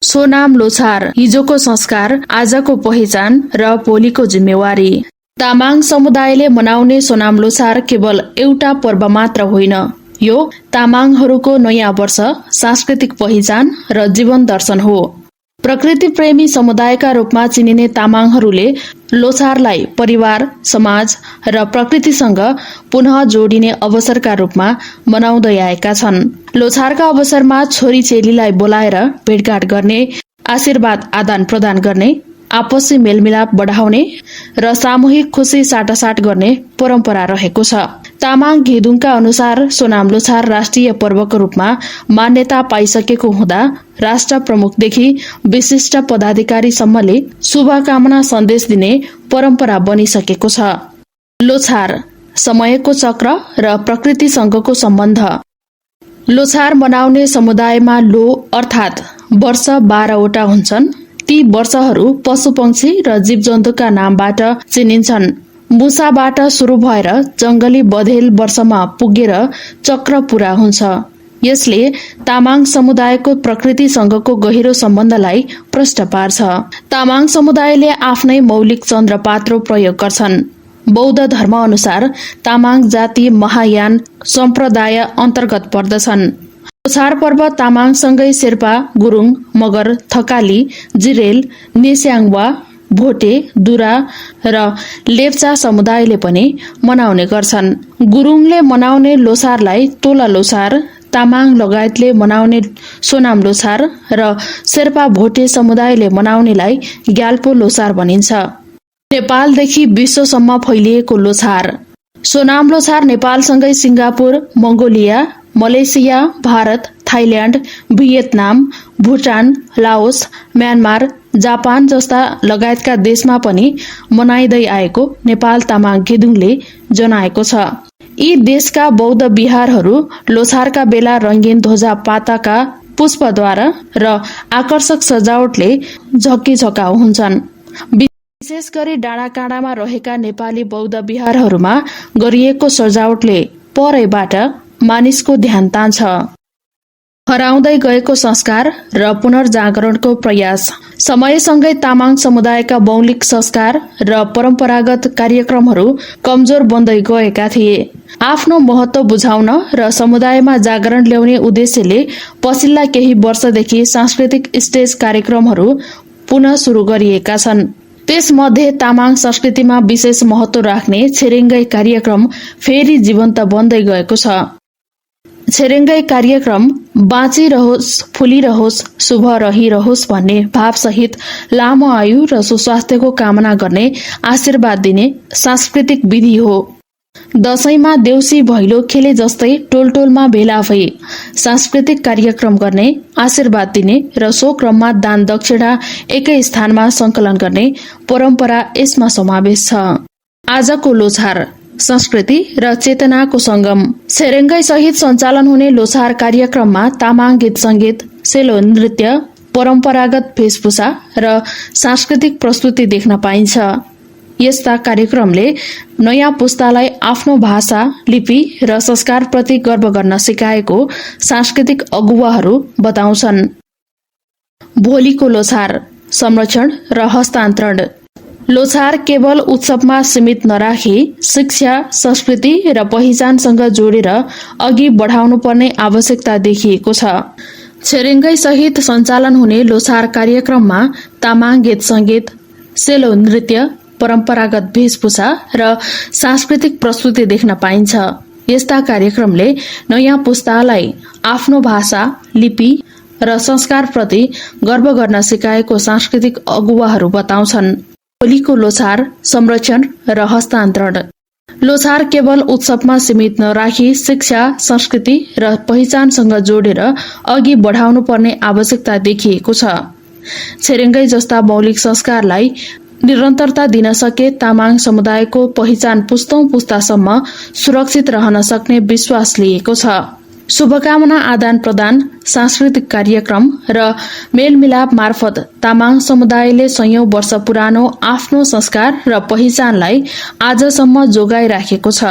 सोनाम लोछार हिजोको संस्कार, आजको पहिचान र भोलिको जिम्मेवारी। तामाङ समुदायले मनाउने सोनाम लोछार केवल एउटा पर्व मात्र होइन, यो तामाङहरूको नयाँ वर्ष, सांस्कृतिक पहिचान र जीवन दर्शन हो। प्रकृति प्रेमी समुदायका रूपमा चिनिने तामाङहरूले लोछारलाई परिवार, समाज र प्रकृतिसँग पुनः जोडिने अवसरका रूपमा मनाउँदै आएका छन्। लोछारका अवसरमा छोरी चेलीलाई बोलाएर भेटघाट गर्ने, आशीर्वाद आदान प्रदान गर्ने, आपसी मेलमिलाप बढाउने र सामूहिक खुशी साटासाट गर्ने परम्परा रहेको छ। तामाङ घेदुङका अनुसार सोनाम लोछार राष्ट्रिय पर्वको रूपमा मान्यता पाइसकेको हुँदा राष्ट्र प्रमुखदेखि विशिष्ट पदाधिकारीसम्मले शुभकामना सन्देश दिने परम्परा बनिसकेको छ। लोछार समयको चक्र र प्रकृतिसँगको सम्बन्ध। लोछार मनाउने समुदायमा लो अर्थात् वर्ष 12वटा हुन्छन्। ती वर्षहरू पशुपक्षी र जीवजन्तुका नामबाट चिनिन्छन्। मुसाबाट सुरु भएर जंगली बधेल वर्षमा पुगेर चक्र पूरा हुन्छ। यसले तामाङ समुदायको प्रकृतिसँगको गहिरो सम्बन्धलाई प्रष्ट पार्छ। तामाङ समुदायले आफ्नै मौलिक चन्द्रपात्रो प्रयोग गर्छन्। बौद्ध धर्म अनुसार तामाङ जाति महायान सम्प्रदाय अन्तर्गत पर्दछन्। लोछार पर्व तामाङसँगै शेर्पा, गुरुङ, मगर, थकाली, जिरेल, नेस्याङवा, भोटे, दुरा र लेप्चा समुदायले पनि मनाउने गर्छन्। गुरुङले मनाउने लोछारलाई तोला लोछार, तामाङ लगायतले मनाउने सोनाम लोछार र शेर्पा भोटे समुदायले मनाउनेलाई ग्याल्पो लोछार भनिन्छ। नेपालदेखि विश्वसम्म फैलिएको लोछार। सोनाम लोछार नेपालसँगै Singapore, Mongolia, Malaysia, Bharat, Thailand, Vietnam, Bhutan, Laos, Myanmar, Japan जस्ता लगायतका देशमा पनि मनाइँदै आएको नेपाल तामाङ घेदुङले जनाएको छ। यी देशका बौद्ध विहारहरू लोछारका बेला रंगीन ध्वजा पाताका पुष्पद्वारा र आकर्षक सजावटले झक्कीझकाउ हुन्छन्। विशेष गरी डाँडाकाँडामा रहेका नेपाली बौद्ध विहारहरूमा गरिएको सजावटले परैबाट मानिसको ध्यान तान्छ। हराउँदै गएको संस्कार र पुनर्जागरणको प्रयास। समयसँगै तामाङ समुदायका मौलिक संस्कार र परम्परागत कार्यक्रमहरू कमजोर बन्दै गएका थिए। आफ्नो महत्व बुझाउन र समुदायमा जागरण ल्याउने उद्देश्यले पछिल्ला केही वर्षदेखि सांस्कृतिक स्टेज कार्यक्रमहरू पुनः सुरु गरिएका छन्। त्यसमध्ये तामाङ संस्कृतिमा विशेष महत्व राख्ने छेरेङ्गै कार्यक्रम फेरि जीवन्त बन्दै गएको छ। छेरेङ्गै कार्यक्रम बाँचिरहोस्, फुलिरहोस्, शुभ रहिरहोस् भन्ने भावसहित लामो आयु र सुस्वास्थ्यको कामना गर्ने, आशीर्वाद दिने सांस्कृतिक विधि हो। दशैंमा देउसी भैलो खेले जस्तै टोलटोलमा भेला भई सांस्कृतिक कार्यक्रम गर्ने, आशीर्वाद दिने र सो क्रममा दान दक्षिणा एकै स्थानमा संकलन गर्ने परम्परा यसमा समावेश छ। आजको लोछार संस्कृति र चेतनाको संगम। छेरेङ्गै सहित सञ्चालन हुने लोछार कार्यक्रममा तामाङ गीत संगीत, सेलो नृत्य, परम्परागत वेशभूषा र सांस्कृतिक प्रस्तुति देख्न पाइन्छ। यस्ता कार्यक्रमले नयाँ पुस्तालाई आफ्नो भाषा, लिपि र संस्कारप्रति गर्व गर्न सिकाएको सांस्कृतिक अगुवाहरू बताउँछन्। भोलिको लोछार संरक्षण र हस्तान्तरण। लोछार केवल उत्सवमा सीमित नराखी शिक्षा, संस्कृति र पहिचानसँग जोडेर अघि बढाउनुपर्ने आवश्यकता देखिएको छ। छेरेङ्गै सहित सञ्चालन हुने लोछार कार्यक्रममा तामाङ गीत संगीत, सेलो नृत्य, परम्परागत वेशभूषा र सांस्कृतिक प्रस्तुति देख्न पाइन्छ। यस्ता कार्यक्रमले नयाँ पुस्तालाई आफ्नो भाषा, लिपि र संस्कारप्रति गर्व गर्न सिकाएको सांस्कृतिक अगुवाहरू बताउँछन्। भोलिको लोछार संरक्षण र हस्तान्तरण। लोछार केवल उत्सवमा सीमित नराखी शिक्षा, संस्कृति र पहिचानसँग जोडेर अघि बढाउनुपर्ने आवश्यकता देखिएको छ। छेरेङ्गै जस्ता मौलिक संस्कारलाई निरन्तरता दिन सके तामाङ समुदायको पहिचान पुस्तौं पुस्तासम्म सुरक्षित रहन सक्ने विश्वास लिएको छ। शुभकामना आदान प्रदान, सांस्कृतिक कार्यक्रम र मेलमिलाप मार्फत तामाङ समुदायले सयौं वर्ष पुरानो आफ्नो संस्कार र पहिचानलाई आजसम्म जोगाइराखेको छ।